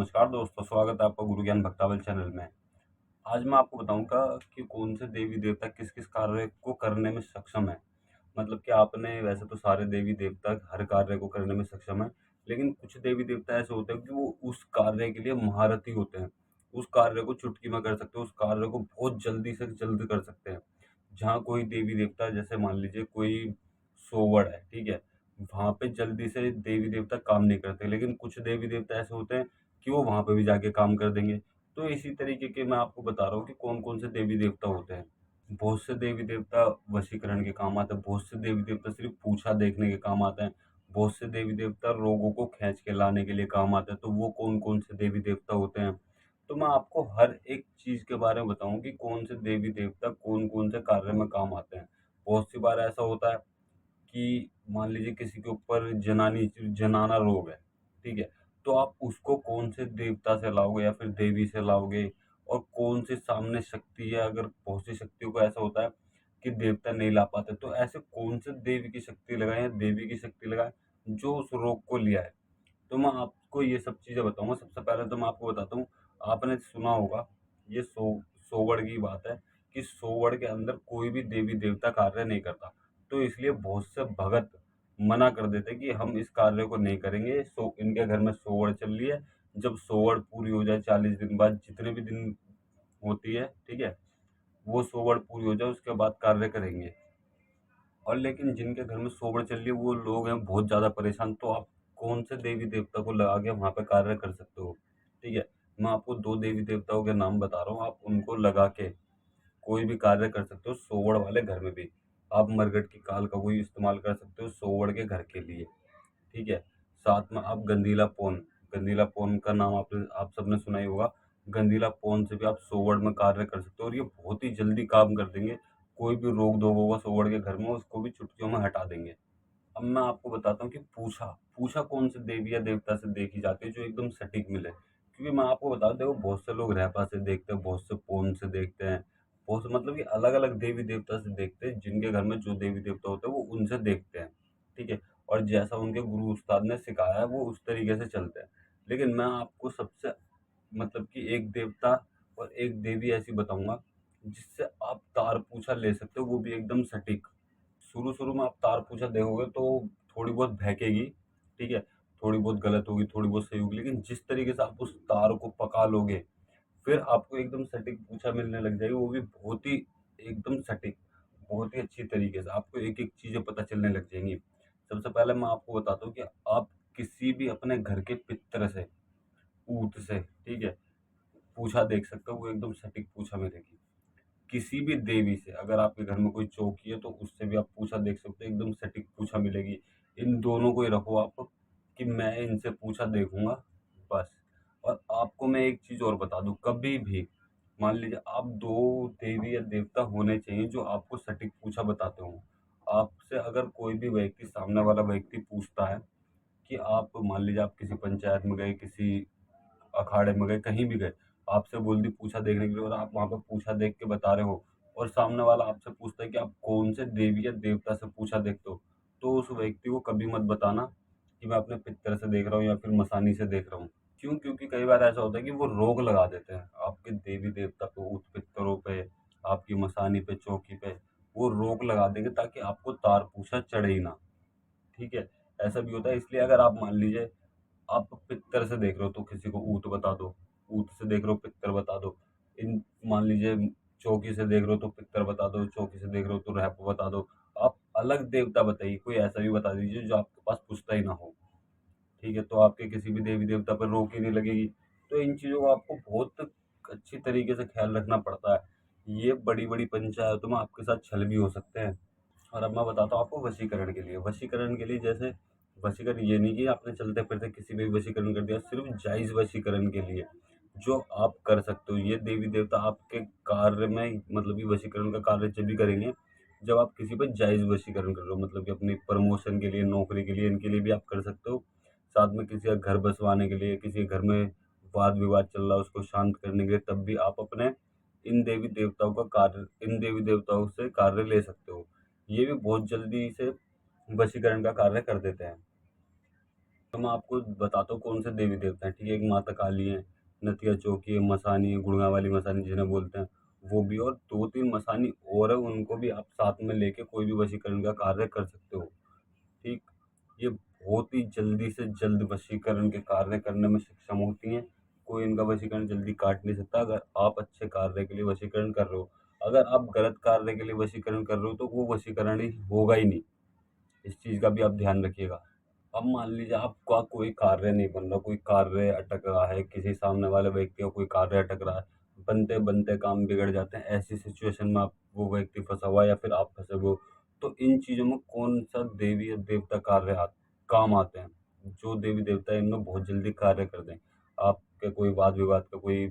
नमस्कार दोस्तों, स्वागत है आपका गुरु ज्ञान भक्तावल चैनल में। आज मैं आपको बताऊँगा कि कौन से देवी-देवता किस-किस कार्य को करने में सक्षम हैं। मतलब कि आपने वैसे तो सारे देवी-देवता हर कार्य को करने में सक्षम हैं, लेकिन कुछ देवी-देवता ऐसे होते हैं कि वो उस कार्य के लिए महारथी होते हैं। उस कार्य को चुटकी में कर सकते हैं, उस कार्य को बहुत जल्दी से जल्द कर सकते हैं। जहाँ कोई देवी-देवता जैसे मान लीजिए कोई सोवड़ है, ठीक है? वहाँ पे जल्दी से देवी-देवता काम नहीं करते, लेकिन कुछ देवी-देवता ऐसे होते हैं कि वो वहाँ पे भी जाके काम कर देंगे। तो इसी तरीके के मैं आपको बता रहा हूँ कि कौन-कौन से देवी-देवता होते हैं। बहुत से देवी-देवता वशीकरण के काम आते हैं, बहुत से देवी-देवता सिर्फ़ पूँछा देखने के काम आते हैं, बहुत से देवी-देवता रोगों को खींच के लाने के लिए काम आते हैं, तो वो कौन-कौन से देवी-देवता होते हैं। तो मैं आपको हर एक चीज़ के बारे में बताऊँ कि कौन से देवी-देवता कौन-कौन से कार्य में काम आते हैं। बहुत सी बार ऐसा होता है कि मान लीजिए किसी के ऊपर जनाना रोग है, ठीक है? तो आप उसको कौन से देवता से लाओगे या फिर देवी से लाओगे और कौन सी सामने शक्ति है, अगर बहुत सी शक्तियों को ऐसा होता है कि देवता नहीं ला पाते, तो ऐसे कौन से देवी की शक्ति लगाएँ या देवी की शक्ति लगाएँ, जो उस रोग को ले आए? तो मैं आपको ये सब चीज़ें बताऊँगा। सबसे पहले तो मैं आपको बताता हूँ, आपने सुना होगा ये सोवड़ की बात है कि सोवड़ के अंदर कोई भी देवी-देवता कार्य नहीं करता। तो इसलिए बहुत से भगत मना कर देते हैं कि हम इस कार्य को नहीं करेंगे। इनके घर में सोवड़ चल रही है, जब सोवड़ पूरी हो जाए 40 दिन बाद जितने भी दिन होती है, ठीक है? वो सोवड़ पूरी हो जाए उसके बाद कार्य करेंगे। और लेकिन जिनके घर में सोवड़ चल रही है वो लोग हैं बहुत ज़्यादा परेशान, तो आप कौन से देवी-देवता को लगा के वहाँ पे कार्य कर सकते हो, ठीक है? मैं आपको 2 देवी-देवताओं के नाम बता रहा हूँ, आप उनको लगा के कोई भी कार्य कर सकते हो सोवड़ वाले घर में भी। आप मरगट की काल का कोई इस्तेमाल कर सकते हो सोवड़ के घर के लिए, ठीक है? साथ में आप गंधीला पौन का नाम आप सबने सुना ही होगा। गंधीला पौन से भी आप सोवड़ में कार्य कर सकते हो और ये बहुत ही जल्दी काम कर देंगे। कोई भी रोग-धोग होगा सोवड़ के घर में उसको भी चुटकियों में हटा देंगे। अब मैं आपको बताता हूँ कि पूछा कौन से देवी या देवता से देखी जाती है जो एकदम सटीक मिले। क्योंकि मैं आपको बता दूँ देखो बहुत से लोग रहपा से देखते हैं, बहुत से पौन से देखते हैं, बहुत से मतलब कि अलग-अलग देवी-देवता से देखते हैं, जिनके घर में जो देवी-देवता होते हैं वो उनसे देखते हैं, ठीक है? और जैसा उनके गुरु उस्ताद ने सिखाया है वो उस तरीके से चलते हैं। लेकिन मैं आपको सबसे मतलब कि एक देवता और एक देवी ऐसी बताऊँगा जिससे आप तार पूछा ले सकते हो वो भी एकदम सटीक। शुरू-शुरू में आप तार पूछा देखोगे तो थोड़ी बहुत बहकेगी, ठीक है? थोड़ी बहुत गलत होगी, थोड़ी बहुत सही होगी, लेकिन जिस तरीके से आप उस तार को पका लोगे, फिर आपको एकदम सटीक पूछा मिलने लग जाएगी, वो भी बहुत ही एकदम सटीक, बहुत ही अच्छी तरीके से। आपको एक-एक चीज़ें पता चलने लग जाएँगी। सबसे पहले मैं आपको बताता हूँ कि आप किसी भी अपने घर के पितर से, ऊँट से, ठीक है? पूछा देख सकते हो, वो एकदम सटीक पूछा मिलेगी। किसी भी देवी से अगर आपके घर में कोई चौकी है तो उससे भी आप पूछा देख सकते हो, एकदम सटीक पूछा मिलेगी। इन दोनों को ही रखो आप कि मैं इनसे पूछा देखूँगा बस। और आपको मैं एक चीज़ और बता दूँ, कभी भी मान लीजिए आप 2 देवी या देवता होने चाहिए जो आपको सटीक पूछा बताते हों। आपसे अगर कोई भी व्यक्ति सामने वाला व्यक्ति पूछता है कि आप मान लीजिए आप किसी पंचायत में गए, किसी अखाड़े में गए, कहीं भी गए, आपसे बोल दी पूछा देखने के लिए और आप वहाँ पे पूछा देख के बता रहे हो और सामने वाला आपसे पूछता है कि आप कौन से देवी या देवता से पूछा देखते हो, तो उस व्यक्ति को कभी मत बताना कि मैं अपने पितर से देख रहा हूँ या फिर मसानी से देख रहा हूँ। क्यों? क्योंकि कई बार ऐसा होता है कि वो रोक लगा देते हैं आपके देवी-देवता पे, उस पितरों पे, आपकी मसानी पे, चौकी पे, वो रोक लगा देंगे ताकि आपको तार पूछा चढ़े ही ना, ठीक है? ऐसा भी होता है इसलिए अगर आप मान लीजिए आप पित्तर से देख रहे हो तो किसी को ऊँट बता दो, ऊँट से देख रहे हो पित्तर बता दो। इन मान लीजिए चौकी से देख रहे हो तो पित्तर बता दो, चौकी से देख रहे हो तो रहप बता दो। आप अलग देवता बताइए, कोई ऐसा भी बता दीजिए जो आपके पास पूछता ही ना हो, ठीक है? तो आपके किसी भी देवी-देवता पर रोक ही नहीं लगेगी। तो इन चीज़ों को आपको बहुत अच्छी तरीके से ख़्याल रखना पड़ता है। ये बड़ी-बड़ी पंचायतों में आपके साथ छल भी हो सकते हैं। और अब मैं बताता हूँ आपको वशीकरण के लिए। वशीकरण के लिए जैसे वशीकरण ये नहीं कि आपने चलते-फिरते किसी पे भी वशीकरण कर दिया, सिर्फ़ जायज़ वशीकरण के लिए, जो आप कर सकते हो। ये देवी-देवता आपके कार्य में मतलब कि वशीकरण का कार्य जभी करेंगे, जब आप किसी पे जायज़ वशीकरण कर रहे हो। मतलब कि अपनी प्रमोशन के लिए, नौकरी के लिए, इनके लिए भी आप कर सकते हो। साथ में किसी का घर बसवाने के लिए, किसी के घर में वाद-विवाद चल रहा है, उसको शांत करने के लिए, तब भी आप अपने इन देवी-देवताओं से कार्य ले सकते हो। ये भी बहुत जल्दी से वशीकरण का कार्य कर देते हैं। तो मैं आपको बताता हूँ कौन से देवी देवता हैं, ठीक है? एक माता काली हैं, नतिया चौकी है, मसानी है, गुड़गाँव वाली मसानी जिन्हें बोलते हैं, वो भी, और 2-3 मसानी और हैं, उनको भी आप साथ में लेके कोई भी वशीकरण का कार्य कर सकते हो, ठीक? ये बहुत ही जल्दी से जल्द वशीकरण के कार्य करने में सक्षम होती हैं। कोई इनका वशीकरण जल्दी काट नहीं सकता अगर आप अच्छे कार्य के लिए वशीकरण कर रहे हो। अगर आप गलत कार्य के लिए वशीकरण कर रहे हो, तो वो वशीकरण ही होगा ही नहीं। इस चीज़ का भी आप ध्यान रखिएगा। अब मान लीजिए आपका कोई कार्य नहीं बन रहा, कोई कार्य अटक रहा है, किसी सामने वाले व्यक्ति का कोई कार्य अटक रहा है, बनते-बनते काम बिगड़ जाते हैं, ऐसी सिचुएशन में आप वो व्यक्ति फँसा हुआ है या फिर आप फँसे हुए हो, तो इन चीज़ों में कौन-सा देवी या देवता कार्य काम आते हैं? जो देवी-देवता इनमें बहुत जल्दी कार्य कर दें। आपके कोई वाद-विवाद का कोई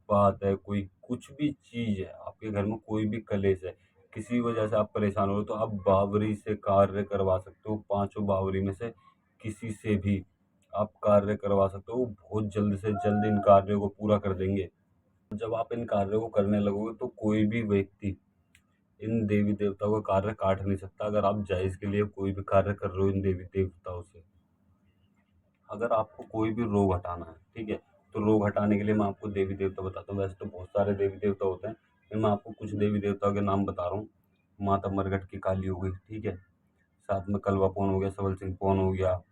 बात है, कोई कुछ भी चीज़ है, आपके घर में कोई भी कलेश है, किसी वजह से आप परेशान हो रहे हो, तो आप बावरी से कार्य करवा सकते हो। पाँचों बावरी में से किसी से भी आप कार्य करवा सकते हो, वो बहुत जल्द से जल्द इन कार्यों को पूरा कर देंगे। जब आप इन कार्यों को करने लगोगे, तो कोई भी व्यक्ति इन देवी-देवताओं का कार्य काट नहीं सकता, अगर आप जायज़ के लिए कोई भी कार्य कर रहे हो इन देवी-देवताओं से। अगर आपको कोई भी रोग हटाना है, ठीक है? तो रोग हटाने के लिए मैं आपको देवी-देवता बताता हूँ। वैसे तो बहुत सारे देवी-देवता होते हैं, लेकिन मैं आपको कुछ देवी-देवताओं के नाम बता रहा हूँ। माता मरघट की काली हो गई, ठीक है? साथ में कलवापौन हो गया, सबल सिंह पौन हो गया,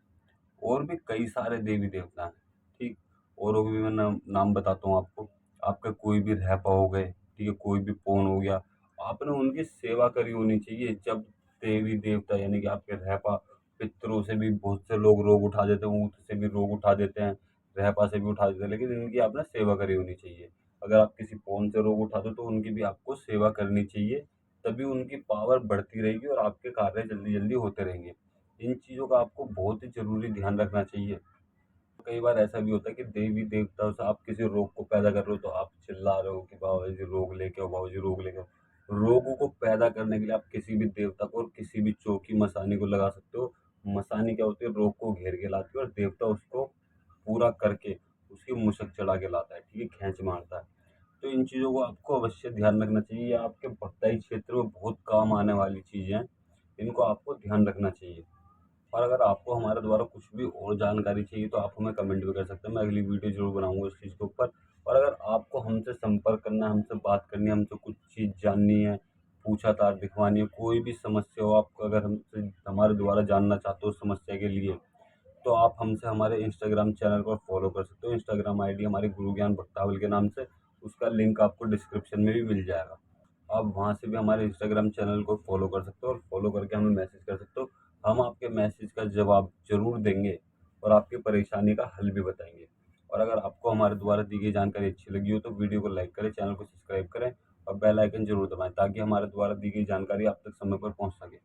और भी कई सारे देवी-देवता हैं, ठीक? औरों के भी मैं नाम नाम बताता हूँ आपको। आपका कोई भी रहपा हो गए, ठीक है? कोई भी पौन हो गया, आपने उनकी सेवा करी होनी चाहिए। जब देवी-देवता यानी कि आपके रहपा, पितरों से भी बहुत से लोग रोग उठा देते हैं, ऊँट से भी रोग उठा देते हैं, रहपा से भी उठा देते हैं, लेकिन इनकी आपने सेवा करी होनी चाहिए। अगर आप किसी पौन से रोग उठाते हो, तो उनकी भी आपको सेवा करनी चाहिए, तभी उनकी पावर बढ़ती रहेगी और आपके कार्य जल्दी-जल्दी होते रहेंगे। इन चीज़ों का आपको बहुत ही ज़रूरी ध्यान रखना चाहिए। कई बार ऐसा भी होता है कि देवी-देवताओं से आप किसी रोग को पैदा कर रहे हो, तो आप चिल्ला रहे हो कि बाबा जी रोग लेके आओ, बाबा जी रोग लेके आओ। रोगों को पैदा करने के लिए आप किसी भी देवता को और किसी भी चौकी मसानी को लगा सकते हो। मसानी क्या होती है, रोग को घेर के लाती है, और देवता उसको पूरा करके उसकी मूसक चढ़ा के लाता है, ठीक है? खींच मारता है। तो इन चीज़ों को आपको अवश्य ध्यान रखना चाहिए। ये आपके भक्ताई क्षेत्र में बहुत काम आने वाली चीज़ें हैं। इनको आपको ध्यान रखना चाहिए। और अगर आपको हमारे द्वारा कुछ भी और जानकारी चाहिए, तो आप हमें कमेंट भी कर सकते हैं। मैं अगली वीडियो ज़रूर बनाऊँगा इस चीज़ के ऊपर। और अगर आपको हमसे संपर्क करना है, हमसे बात करनी है, हमसे कुछ चीज़ जाननी है, पूछा-ताछ दिखवानी है, कोई भी समस्या हो, आपको अगर हमसे हमारे द्वारा जानना चाहते हो उस समस्या के लिए, तो आप हमसे हमारे इंस्टाग्राम चैनल पर फॉलो कर सकते हो। इंस्टाग्राम आईडी हमारी गुरु ज्ञान भक्तावल के नाम से, उसका लिंक आपको डिस्क्रिप्शन में भी मिल जाएगा। आप वहाँ से भी हमारे इंस्टाग्राम चैनल को फॉलो कर सकते हो और फॉलो करके हमें मैसेज कर सकते हो। हम आपके मैसेज का जवाब ज़रूर देंगे और आपकी परेशानी का हल भी बताएँगे। और अगर आपको हमारे द्वारा दी गई जानकारी अच्छी लगी हो, तो वीडियो को लाइक करें, चैनल को सब्सक्राइब करें और बेल आइकन ज़रूर दबाएँ, ताकि हमारे द्वारा दी गई जानकारी आप तक समय पर पहुँच सके।